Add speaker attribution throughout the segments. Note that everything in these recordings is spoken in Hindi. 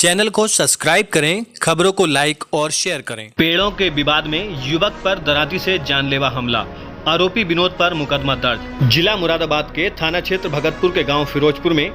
Speaker 1: चैनल को सब्सक्राइब करें, खबरों को लाइक और शेयर करें।
Speaker 2: पेड़ों के विवाद में युवक पर दराती से जानलेवा हमला, आरोपी विनोद पर मुकदमा दर्ज। जिला मुरादाबाद के थाना क्षेत्र भगतपुर के गांव फिरोजपुर में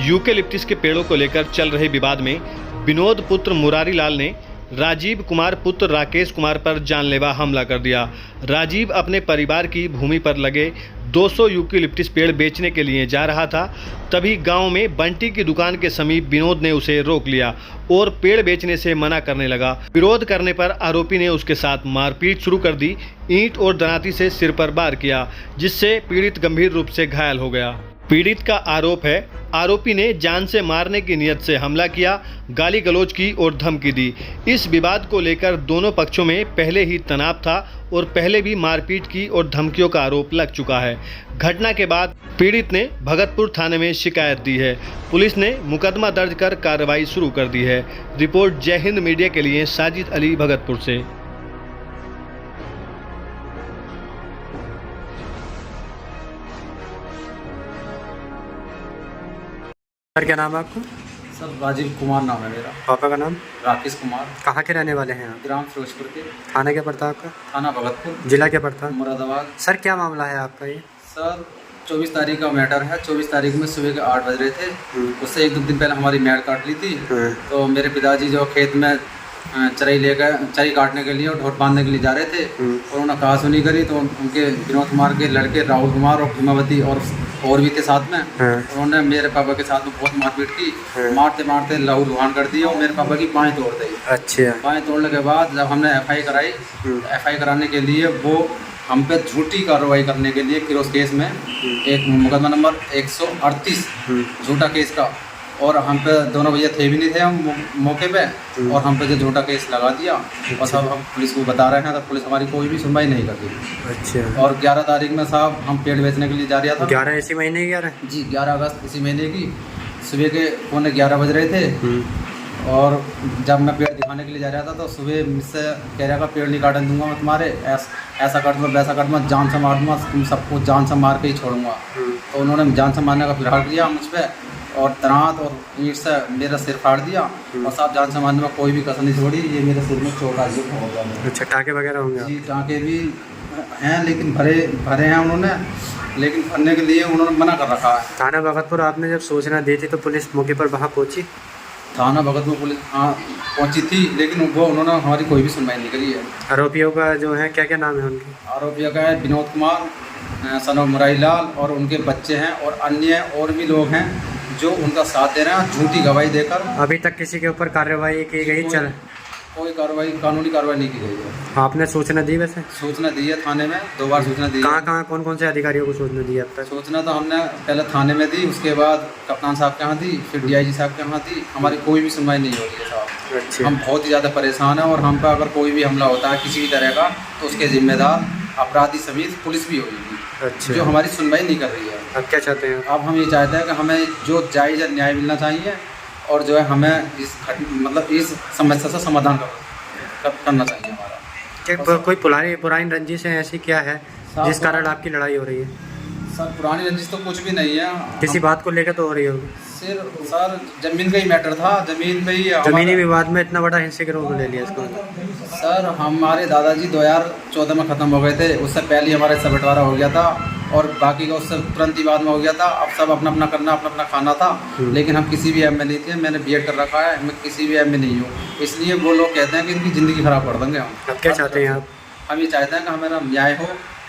Speaker 2: यूकेलिप्टस के पेड़ों को लेकर चल रहे विवाद में विनोद पुत्र मुरारी लाल ने राजीव कुमार पुत्र राकेश कुमार पर जानलेवा हमला कर दिया। राजीव अपने परिवार की भूमि पर लगे 200 यूकेलिप्टस पेड़ बेचने के लिए जा रहा था, तभी गांव में बंटी की दुकान के समीप विनोद ने उसे रोक लिया और पेड़ बेचने से मना करने लगा। विरोध करने पर आरोपी ने उसके साथ मारपीट शुरू कर दी। ईंट और दराती से सिर पर वार किया, जिससे पीड़ित गंभीर रूप से घायल हो गया। पीड़ित का आरोप है आरोपी ने जान से मारने की नियत से हमला किया, गाली गलौज की और धमकी दी। इस विवाद को लेकर दोनों पक्षों में पहले ही तनाव था और पहले भी मारपीट की और धमकियों का आरोप लग चुका है। घटना के बाद पीड़ित ने भगतपुर थाने में शिकायत दी है। पुलिस ने मुकदमा दर्ज कर कार्रवाई शुरू कर दी है। रिपोर्ट जय हिंद मीडिया के लिए साजिद अली, भगतपुर से।
Speaker 1: सर, क्या नाम है आपका?
Speaker 3: सर राजीव कुमार नाम है मेरा।
Speaker 1: पापा का नाम?
Speaker 3: राकेश कुमार।
Speaker 1: कहाँ के रहने वाले हैं आप?
Speaker 3: ग्राम फिरोजपुर के।
Speaker 1: थाना क्या पड़ता है आपका?
Speaker 3: थाना भगतपुर।
Speaker 1: जिला क्या पड़ता है?
Speaker 3: मुरादाबाद।
Speaker 1: सर, क्या मामला है आपका ये?
Speaker 3: सर 24 तारीख का मैटर है। 24 तारीख में सुबह के 8 बज रहे थे। उससे 1-2 दिन पहले हमारी मैट काट ली थी। तो मेरे पिताजी जो खेत में चराई काटने के लिए और ढोर बांधने के लिए जा रहे थे और उन्होंने कहा सुनी करी, तो उनके विनोद कुमार के लड़के राहुल कुमार और भीमावती और भी थे साथ में। उन्होंने मेरे पापा के साथ में बहुत मारपीट की। मारते मारते लहू लुहान कर दी और मेरे पापा की बाएं तोड़ दी।
Speaker 1: अच्छा।
Speaker 3: बाएं तोड़ने के बाद जब हमने एफआई कराई, एफआई कराने के लिए वो हम पे झूठी कार्रवाई करने के लिए फिरोज केस में एक मुकदमा नंबर 138 झूठा केस का, और हम पे दोनों भैया थे भी नहीं थे हम मौके पे, और हम पे जो झूठा केस लगा दिया। और सब हम पुलिस को बता रहे हैं, तो पुलिस हमारी कोई भी सुनवाई नहीं करती।
Speaker 1: अच्छा।
Speaker 3: और 11 तारीख में साहब हम पेड़ बेचने के लिए जा रहा था।
Speaker 1: 11 इसी महीने? 11
Speaker 3: जी, 11 अगस्त इसी महीने की सुबह के 11:15 बज रहे थे। और जब मैं पेड़ दिखाने के लिए जा रहा था तो सुबह मुझसे कह रहा था पेड़ नहीं काटने दूंगा मैं तुम्हारे, ऐसा कर दूँगा वैसा कर दूँगा, जान से मार दूँगा, तुम सबको जान से मार के ही छोड़ूंगा। तो उन्होंने जान से मारने का फिलहाल किया मुझ पर, और तरात और ईंट से मेरा सिर फाड़ दिया। और साहब जान से मारने में कोई भी कसर नहीं छोड़ी। ये मेरे सिर में चोट आज होगा।
Speaker 1: अच्छा, टाँके वगैरह होंगे?
Speaker 3: जी, टाँके भी हैं, लेकिन भरे हैं उन्होंने, लेकिन भरने के लिए उन्होंने मना कर रखा है।
Speaker 1: थाना भगतपुर आपने जब सूचना दी थी तो पुलिस मौके पर वहाँ पहुँची?
Speaker 3: थाना भगतपुर पुलिस हाँ पहुंची थी, लेकिन वो उन्होंने हमारी कोई भी सुनवाई नहीं करी है।
Speaker 1: आरोपियों का जो है क्या क्या नाम है उनके?
Speaker 3: आरोपियों का है विनोद कुमार, सन ऑफ मुरारी लाल, और उनके बच्चे हैं, और अन्य और भी लोग हैं जो उनका साथ दे रहे हैं झूठी गवाही देकर।
Speaker 1: अभी तक किसी के ऊपर कार्रवाई की गई?
Speaker 3: कोई कार्रवाई, कानूनी कार्रवाई नहीं की गई है।
Speaker 1: आपने सूचना दी? वैसे
Speaker 3: सूचना दी है थाने में, 2 बार सूचना दी है।
Speaker 1: कहाँ कौन कौन से अधिकारियों को सूचना दी अब तक?
Speaker 3: सूचना तो हमने पहले थाने में दी, उसके बाद कप्तान साहब के यहाँ दी, फिर डीआईजी साहब के यहाँ दी। हमारी कोई भी सुनवाई नहीं हो रही है साहब।
Speaker 1: अच्छा।
Speaker 3: हम बहुत ही ज़्यादा परेशान हैं, और हम पर अगर कोई भी हमला होता है किसी भी तरह का, तो उसके जिम्मेदार अपराधी समेत पुलिस भी होगी। अच्छा। जो हमारी सुनवाई नहीं कर रही है।
Speaker 1: अब क्या चाहते हैं?
Speaker 3: अब हम ये चाहते हैं कि हमें जो जायज़ न्याय मिलना चाहिए, और जो है हमें इस समस्या से समाधान करना चाहिए हमारा।
Speaker 1: क्या कोई पुरानी रंजिश है ऐसी क्या है जिस कारण आपकी लड़ाई हो रही है?
Speaker 3: सर पुरानी रंजिश तो कुछ भी नहीं है।
Speaker 1: किसी बात को लेकर तो हो रही होगी?
Speaker 3: सर जमीन का ही मैटर था। जमीन पे ही
Speaker 1: जमीनी विवाद में इतना बड़ा हिंसक गिरोह ले लिया इसको?
Speaker 3: सर हमारे दादाजी 2014 में ख़त्म हो गए थे, उससे पहले हमारा हिस्सा बंटवारा हो गया था, और बाकी का उससे तुरंत ही बाद में हो गया था। अब सब अपना अपना करना, अपना अपना खाना था। लेकिन हम किसी भी ऐप में नहीं थे। मैंने बीएड कर रखा है, मैं किसी भी ऐप में नहीं हूँ, इसलिए वो लोग कहते हैं कि इनकी ज़िंदगी ख़राब कर देंगे। हम
Speaker 1: क्या चाहते हैं आप?
Speaker 3: हम ये चाहते हैं कि हमारा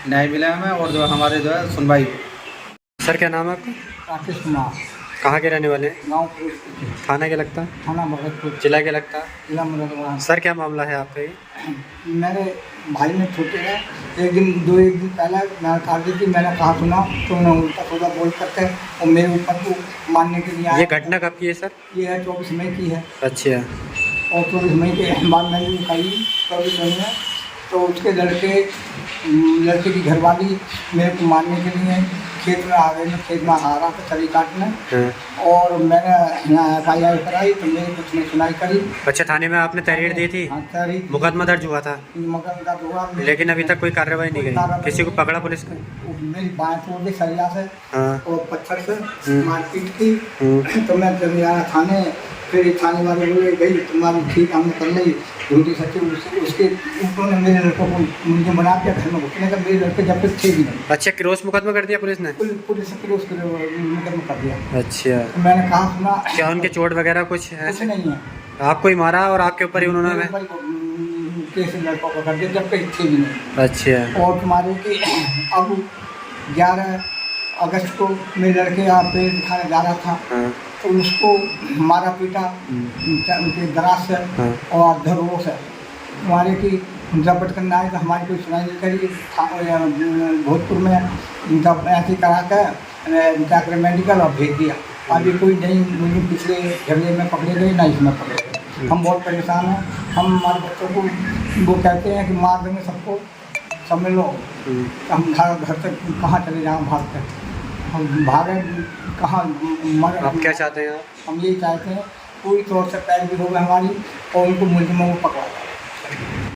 Speaker 3: न्याय मिले हमें, और जो हमारे जो है सुनवाई हो।
Speaker 1: सर, क्या नाम है आपका?
Speaker 4: राकेश कुमार।
Speaker 1: कहाँ के रहने वाले हैं?
Speaker 4: गाँव
Speaker 1: थाना क्या लगता है?
Speaker 4: थाना भगतपुर।
Speaker 1: जिला क्या लगता है?
Speaker 4: जिला मुरादाबाद।
Speaker 1: सर, क्या मामला है आपका ये?
Speaker 4: मेरे भाई में छोटे हैं, एक दिन पहले मैं काट दी थी। मैंने कहा सुना तो उन्हें उल्टा सीधा बोल करते और मेरे ऊपर को मारने के लिए आए।
Speaker 1: ये घटना कब की है सर?
Speaker 4: ये है 24 मई की है।
Speaker 1: अच्छा।
Speaker 4: और 24 मई के बाद मैंने निकाली 24 मई में, तो उसके लड़के की घरवाली मेरे को मारने के लिए खेत में आ गए। मैं खेत में आ रहा था चरी काटने, और मैंने यहाँ FIR कराई तो मेरी कुछ नहीं सुनाई करी।
Speaker 1: अच्छा, थाने में आपने तहरीर दी थी?
Speaker 4: हाँ, तहरीर।
Speaker 1: मुकदमा दर्ज हुआ था?
Speaker 4: मुकदमा हुआ,
Speaker 1: लेकिन अभी तक कोई कार्रवाई नहीं गई? किसी को पकड़ा पुलिस ने?
Speaker 4: मेरी बाएं तोड़ दी सरिया से
Speaker 1: हाँ।
Speaker 4: और पत्थर से मारपीट की। तो मैं जब यहाँ थाने फिर एक थाने वाले बोले भाई तुम्हारी ठीक हमने कर ली ड्यूटी सच्ची, उसके उन्होंने मेरे लड़कों को मुझे बना दिया घर में घुसने का, मेरे लड़के जब तक थे भी नहीं।
Speaker 1: अच्छा, क्रॉस मुकदमा कर दिया पुलिस ने?
Speaker 4: पुलिस उसको मुकदमा कर दिया।
Speaker 1: अच्छा,
Speaker 4: तो मैंने कहा सुना
Speaker 1: क्या उनके चोट वगैरह कुछ
Speaker 4: कुछ
Speaker 1: ऐसे?
Speaker 4: नहीं है,
Speaker 1: आपको ही मारा और आपके ऊपर ही उन्होंने?
Speaker 4: मेरे भाई को, केस लड़कों को कर दिया जब कहीं थे भी नहीं।
Speaker 1: अच्छा,
Speaker 4: और तुम्हारे कि अब 11 अगस्त को मेरे लड़के यहाँ पेड़ दिखाने जा रहा था,
Speaker 1: हाँ,
Speaker 4: तो उसको मारा पीटा उनके दराज से
Speaker 1: हाँ,
Speaker 4: और धरोह से। हमारे की जब्त करना है तो हमारी कोई सुनाई नहीं करी। भोजपुर में जब ऐसे करा कर जाकर मेडिकल और भेज दिया। अभी कोई नहीं, मुझे पिछले झगड़े में पकड़े गए ना इसमें पकड़े गए। हम बहुत परेशान हैं। हम हमारे बच्चों को वो कहते हैं कि मार देंगे सबको, समझ लो। हम घर से कहाँ चले जाएँ भाग कर, हम भागे कहाँ मर।
Speaker 1: आप क्या चाहते हैं आप?
Speaker 4: हम यही चाहते हैं पूरी तौर से पैरवी हो गई हमारी और उनको मुलजिमों को पकड़ा जाए।